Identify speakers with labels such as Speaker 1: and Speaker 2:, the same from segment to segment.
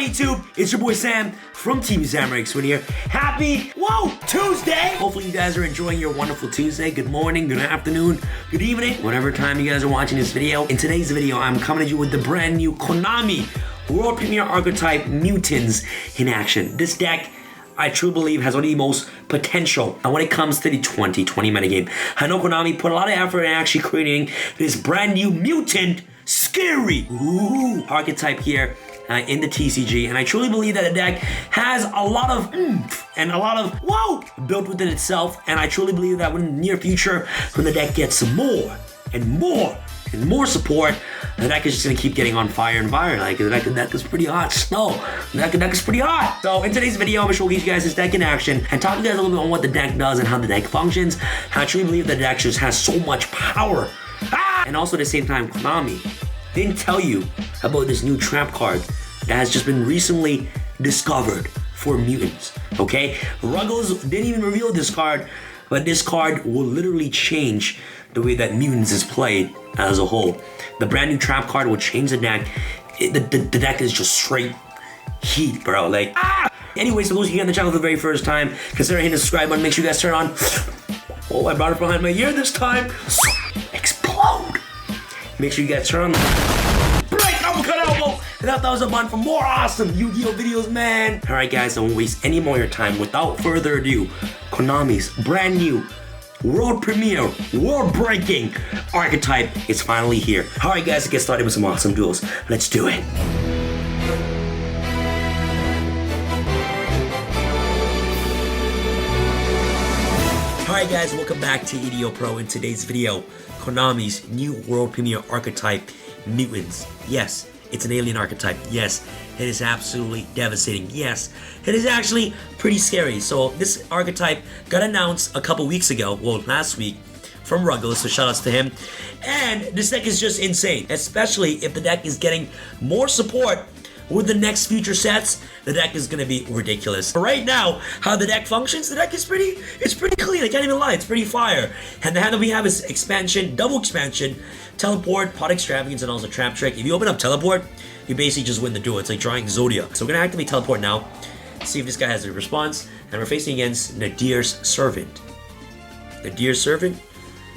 Speaker 1: YouTube? It's your boy Sam from Team Samurai X1 here. Happy, Tuesday! Hopefully you guys are enjoying your wonderful Tuesday. Good morning, good afternoon, good evening, whatever time you guys are watching this video. In today's video, I'm coming at you with the brand new Konami World Premiere Archetype Mutants in action. This deck, I truly believe, has one of the most potential when it comes to the 2020 metagame. I know Konami put a lot of effort in actually creating this brand new mutant, scary archetype here in the TCG, and I truly believe that the deck has a lot of oomph and a lot of built within itself, and I truly believe that in the near future, when the deck gets more and more and more support, the deck is just gonna keep getting on fire and fire. Like the deck is pretty hot. The deck is pretty hot. So in today's video, I'm gonna show you guys this deck in action and talk to you guys a little bit on what the deck does and how the deck functions. I truly believe that the deck just has so much power. And also at the same time, Konami didn't tell you about this new trap card that has just been recently discovered for mutants. Okay, Ruggles didn't even reveal this card, but this card will literally change the way that mutants is played as a whole. The brand new trap card will change the deck. The deck is just straight heat, bro. Like, Anyways, for those of you on the channel for the very first time, consider hitting the subscribe button. Make sure you guys turn on. Oh, I brought it behind my ear this time. Explode. Make sure you guys turn on the break uppercut elbow. And that was a button for more awesome Yu-Gi-Oh videos, man. All right, guys, don't waste any more of your time. Without further ado, Konami's brand new world premiere, world-breaking archetype is finally here. All right, guys, let's get started with some awesome duels. Let's do it. Alright guys, welcome back to EDO Pro. In today's video, Konami's new world premiere archetype, Mutants. Yes, it's an alien archetype. Yes, it is absolutely devastating. Yes, it is actually pretty scary. So this archetype got announced a couple weeks ago, well last week, from Ruggles, so shout outs to him. And this deck is just insane, especially if the deck is getting more support with the next future sets. The deck is gonna be ridiculous. But right now, how the deck functions, the deck is pretty clean. I can't even lie, it's pretty fire. And the hand that we have is expansion, double expansion, teleport, pot extravagance, and also trap trick. If you open up teleport, you basically just win the duel. It's like drawing Zodiac. So we're gonna activate teleport now, see if this guy has a response. And we're facing against Nadir's Servant. Nadir's Servant?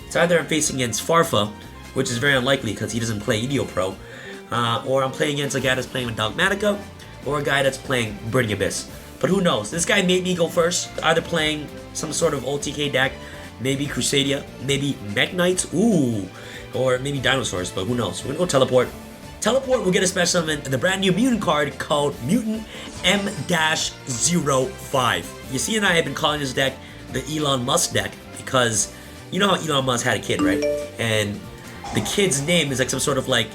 Speaker 1: It's either I'm facing against Farfa, which is very unlikely because he doesn't play EDO Pro, or I'm playing against a guy that's playing with Dogmatica, or a guy that's playing Burning Abyss. But who knows? This guy made me go first, either playing some sort of OTK deck, maybe Crusadia, maybe Mech Knights, or maybe Dinosaurs, but who knows? We're gonna go teleport. Teleport will get a special summon, the brand new mutant card called Mutant M-05. You see, and I have been calling this deck the Elon Musk deck because you know how Elon Musk had a kid, right? And the kid's name is like some sort of like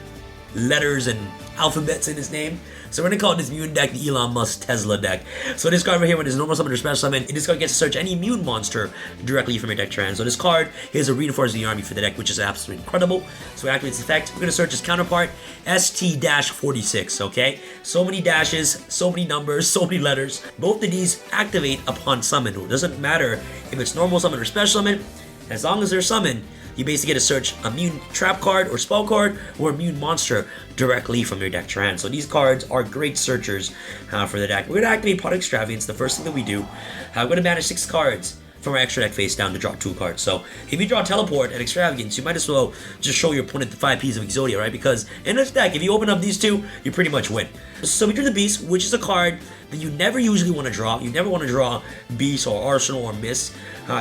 Speaker 1: letters and alphabets in his name. So we're gonna call this mutant deck the Elon Musk Tesla deck. So this card right here, when there's normal summon or special summon, this card gets to search any mutant monster directly from your deck to your hand. So this card is a reinforcing the army for the deck, which is absolutely incredible. So it activates the effect. We're gonna search its counterpart, ST-46, okay? So many dashes, so many numbers, so many letters. Both of these activate upon summon. It doesn't matter if it's normal summon or special summon, as long as they're summoned, you basically get to search a mutant trap card or spell card or a mutant monster directly from your deck to your hand. So these cards are great searchers for the deck. We're going to activate Pot Extravagance, the first thing that we do. We're going to banish 6 cards from our extra deck face down to draw 2 cards. So if you draw Teleport and Extravagance, you might as well just show your opponent the 5 pieces of Exodia, right? Because in this deck, if you open up these 2, you pretty much win. So we drew the Beast, which is a card that you never usually want to draw. You never want to draw Beast or Arsenal or Mist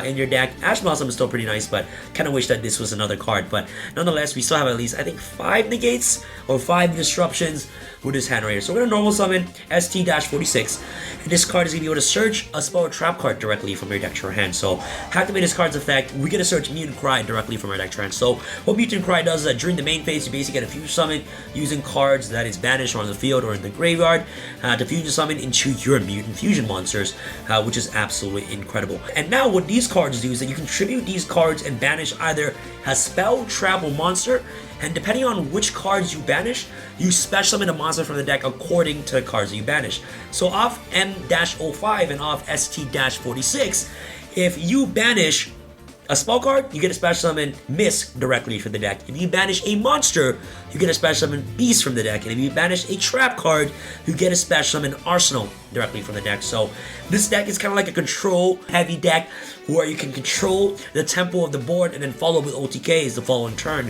Speaker 1: in your deck. Ash Blossom is still pretty nice, but kind of wish that this was another card. But nonetheless, we still have at least, I think, 5 negates or 5 disruptions with this hand right here. So we're going to normal summon ST-46. And this card is going to be able to search a spell or trap card directly from your deck to your hand. So activate this card's effect, we get to search Mutant Cry directly from our deck to your hand. So what Mutant Cry does is that during the main phase, you basically get a fusion summon using cards that is banished on the field or in the graveyard to fusion summon into your mutant fusion monsters, which is absolutely incredible. And now what these cards do is that you contribute these cards and banish either a spell, trap, or monster, and depending on which cards you banish, you special summon a monster from the deck according to the cards that you banish. So off M-05 and off ST-46, if you banish a spell card, you get a special summon Mist directly from the deck. If you banish a monster, you get a special summon Beast from the deck. And if you banish a trap card, you get a special summon Arsenal directly from the deck. So this deck is kind of like a control heavy deck where you can control the tempo of the board and then follow with OTKs the following turn,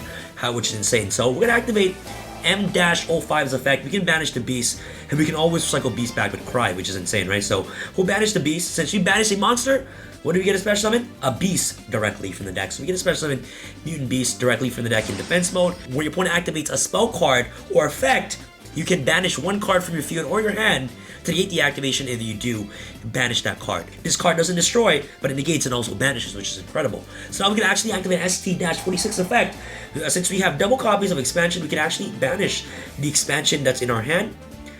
Speaker 1: which is insane. So we're going to activate M-05's effect. We can banish the Beast, and we can always cycle Beast back with Cry, which is insane, right? So we'll banish the Beast. Since you banish a monster, what do we get a special summon? A Beast directly from the deck. So we get a special summon Mutant Beast directly from the deck in defense mode. When your opponent activates a spell card or effect, you can banish one card from your field or your hand to negate the activation. If you do, banish that card. This card doesn't destroy, but it negates and also banishes, which is incredible. So now we can actually activate ST-46 effect. Since we have double copies of expansion, we can actually banish the expansion that's in our hand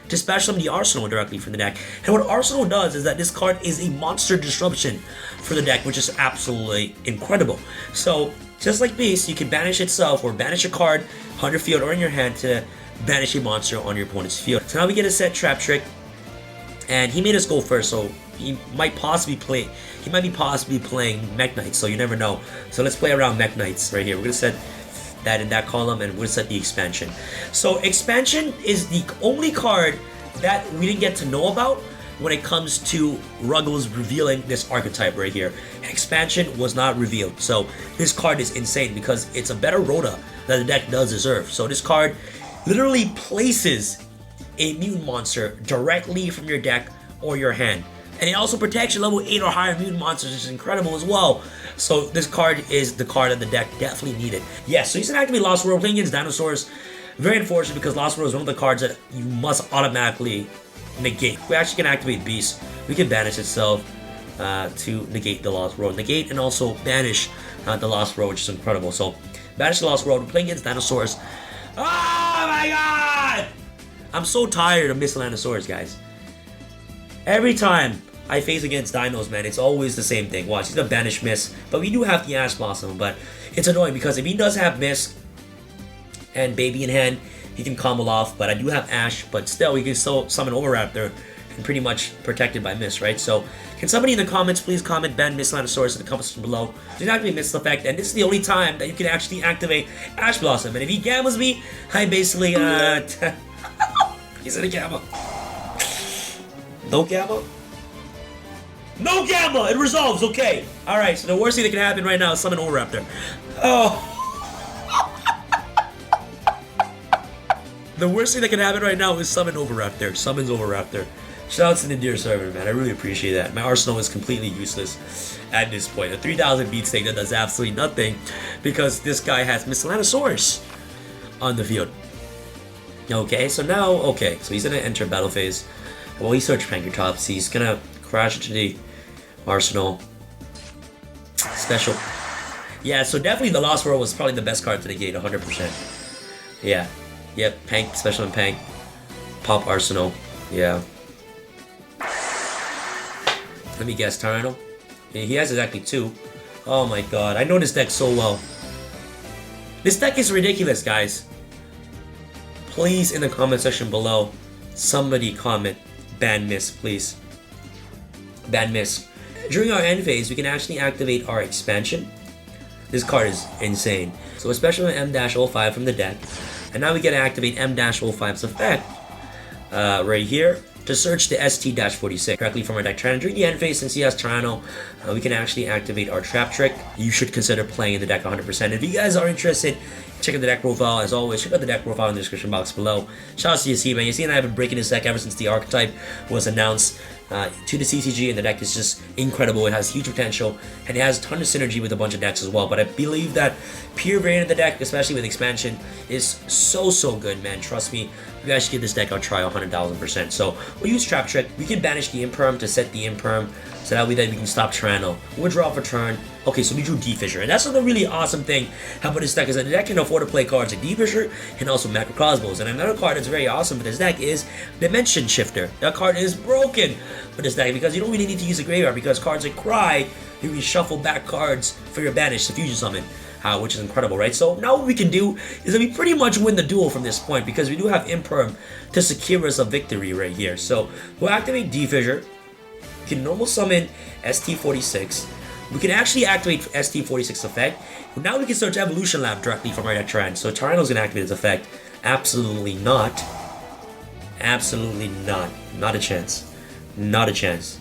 Speaker 1: to special summon the Arsenal directly from the deck. And what Arsenal does is that this card is a monster disruption for the deck, which is absolutely incredible. So just like Beast, you can banish itself or banish a card on your field or in your hand to banish a monster on your opponent's field. So now we get a set Trap Trick, and he made us go first, so he might be possibly playing Mech Knights, so you never know. So let's play around Mech Knights right here. We're gonna set that in that column, and we'll set the expansion. So expansion is the only card that we didn't get to know about when it comes to Ruggles revealing this archetype right here. Expansion was not revealed, so this card is insane because it's a better Rhoda that the deck does deserve. So this card literally places a mutant monster directly from your deck or your hand. And it also protects your level 8 or higher mutant monsters, which is incredible as well. So this card is the card that the deck definitely needed. Yes, so he's gonna activate Lost World, playing against Dinosaurs. Very unfortunate because Lost World is one of the cards that you must automatically negate. We actually can activate Beast. We can banish itself to negate the Lost World. Negate and also banish the Lost World, which is incredible. So banish the Lost World, we're playing against Dinosaurs. Oh my god! I'm so tired of Miscellaneosaurus, guys. Every time I face against Dinos, man, it's always the same thing. Watch, he's gonna banish Miss, but we do have the Ash Blossom, but it's annoying because if he does have Miss and Baby in hand, he can combo off, but I do have Ash, but still, we can still summon Overraptor and pretty much protected by Miss, right? So, can somebody in the comments please comment ban Miscellaneosaurus in the comments below? Do not activate Miss effect, and this is the only time that you can actually activate Ash Blossom, and if he gammas me, I basically, he's in a gamma. No gamma? No gamma! It resolves, okay. Alright, so the worst thing that can happen right now is summon Overraptor. Oh. The worst thing that can happen right now is summon Overraptor. Summons Overraptor. Shoutouts to the dear server, man. I really appreciate that. My arsenal is completely useless at this point. A 3000 beat stake that does absolutely nothing because this guy has Miscellaneosaurus on the field. Okay, so now, okay, so he's gonna enter battle phase. Well, he searched Pankertops. He's gonna crash into the arsenal. Special. Yeah, so definitely the Lost World was probably the best card to negate, 100%. Yeah. Yep, Pank, special and Pank. Pop Arsenal. Yeah. Let me guess, Tyranno? Yeah, he has exactly 2. Oh my god, I know this deck so well. This deck is ridiculous, guys. Please, in the comment section below, somebody comment ban Miss, please. Ban Miss. During our end phase, we can actually activate our expansion. This card is insane. So especially M-05 from the deck. And now we get to activate M-05's effect right here to search the ST-46 directly from our deck. During the end phase, since he has Tyranno, we can actually activate our Trap Trick. You should consider playing in the deck 100%. If you guys are interested, check out the deck profile. As always, check out the deck profile in the description box below. Shout out to Yassine, man. Yassine and I have been breaking this deck ever since the Archetype was announced to the CCG, and the deck is just incredible. It has huge potential, and it has a ton of synergy with a bunch of decks as well. But I believe that pure variant of the deck, especially with expansion, is so good, man. Trust me, you guys should give this deck a try 100,000%. So we'll use Trap Trick. We can banish the Imperm to set the Imperm, so that way we can stop Tyranno. We'll draw for turn. Okay, so we drew D-Fissure, and that's the really awesome thing about this deck is that the deck can afford to play cards like D-Fissure and also Macro Crossbows. And another card that's very awesome with this deck is Dimension Shifter. That card is broken for this deck because you don't really need to use a graveyard because cards like Cry, you can shuffle back cards for your banish to fusion summon. Which is incredible, right? So now what we can do is that we pretty much win the duel from this point because we do have Imperm to secure us a victory right here. So we'll activate D-Fissure. We can normal summon ST-46. we can actually activate ST46 effect. Now we can search Evolution Lab directly from our deck to hand. So Tyranno's gonna activate its effect. Absolutely not. Absolutely not. Not a chance. Not a chance.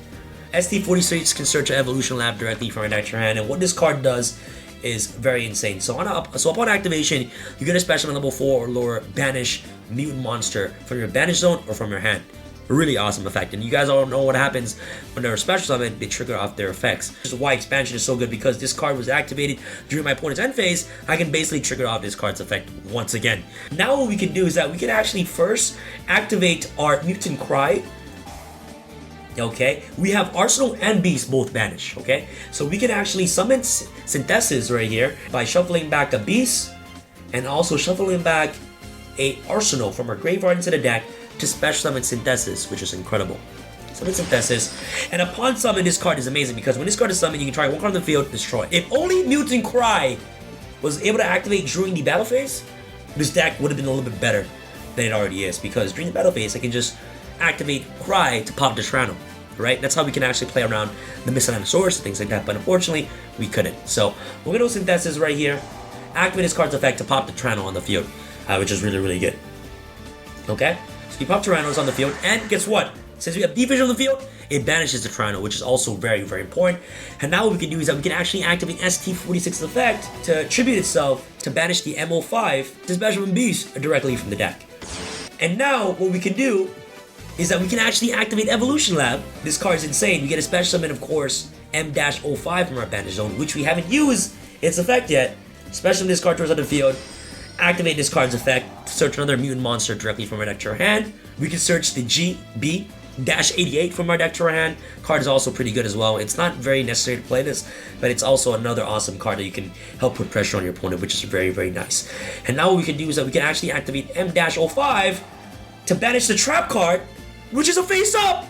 Speaker 1: ST46 can search Evolution Lab directly from our deck to hand, and what this card does is very insane. So upon activation, you get a special on level 4 or lower banish mutant monster from your banish zone or from your hand. A really awesome effect, and you guys all know what happens when they're special summon, they trigger off their effects. This is why expansion is so good, because this card was activated during my opponent's end phase. I can basically trigger off this card's effect once again. Now what we can do is that we can actually first activate our Mutant Cry. Okay, we have Arsenal and Beast both banish. Okay, so we can actually summon Synthesis right here by shuffling back a Beast and also shuffling back a Arsenal from our graveyard into the deck to special summon Synthesis, which is incredible. Summon Synthesis, and upon summon, this card is amazing because when this card is summoned, you can try one card on the field, destroy. If only Mutant Cry was able to activate during the battle phase, this deck would have been a little bit better than it already is, because during the battle phase, I can just activate Cry to pop the Tyranno, right? That's how we can actually play around the Miscellaneous and things like that, but unfortunately, we couldn't. So, we're going to Synthesis right here, activate this card's effect to pop the Tyranno on the field, which is really, really good. Okay? So, we pop Tyrannos on the field, and guess what? Since we have Division on the field, it banishes the Tyranno, which is also very, very important. And now what we can do is that we can actually activate ST46's effect to tribute itself to banish the MO5 to special summon Beast directly from the deck. And now what we can do is that we can actually activate Evolution Lab. This card is insane. We get a special summon, of course, M-05 from our banish zone, which we haven't used its effect yet. Special this card towards the field. Activate this card's effect to search another mutant monster directly from our deck to our hand. We can search the GB-88 from our deck to our hand. Card is also pretty good as well. It's not very necessary to play this, but it's also another awesome card that you can help put pressure on your opponent, which is very, very nice. And now what we can do is that we can actually activate M-05 to banish the trap card, which is a face-up,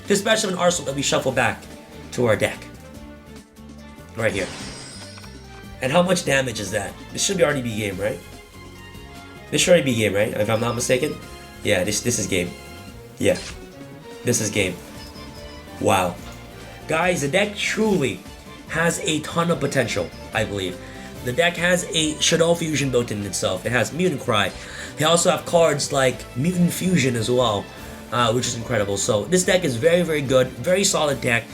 Speaker 1: to special summon Arsenal that we shuffle back to our deck. Right here. And how much damage is that? This should already be game, right? This should already be game, right? If I'm not mistaken. Yeah, this is game. Yeah. This is game. Wow. Guys, the deck truly has a ton of potential, I believe. The deck has a Shadow Fusion built in itself. It has Mutant Cry. They also have cards like Mutant Fusion as well, which is incredible. So this deck is very, very good. Very solid deck.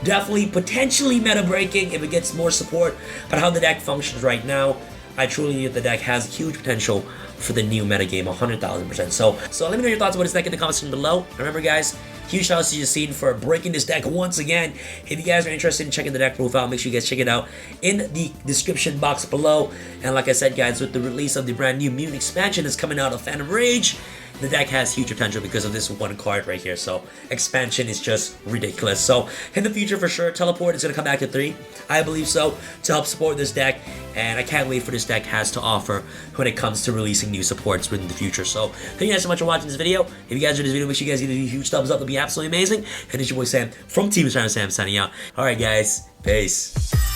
Speaker 1: Definitely potentially meta breaking if it gets more support. But how the deck functions right now, I truly believe the deck has huge potential for the new meta game, 100,000%. So let me know your thoughts about this deck in the comments section below. Remember, guys, huge shout out to Yassine for breaking this deck once again. If you guys are interested in checking the deck profile, make sure you guys check it out in the description box below. And like I said, guys, with the release of the brand new Mutant expansion that's coming out of Phantom Rage, the deck has huge potential because of this one card right here. So expansion is just ridiculous. So in the future, for sure, Teleport is going to come back to 3. I believe so, to help support this deck. And I can't wait for this deck has to offer when it comes to releasing new supports within the future. So thank you guys so much for watching this video. If you guys enjoyed this video, make sure you guys give it a huge thumbs up. It'll be absolutely amazing. And it's your boy Sam from Team Sam signing out. Alright guys, peace.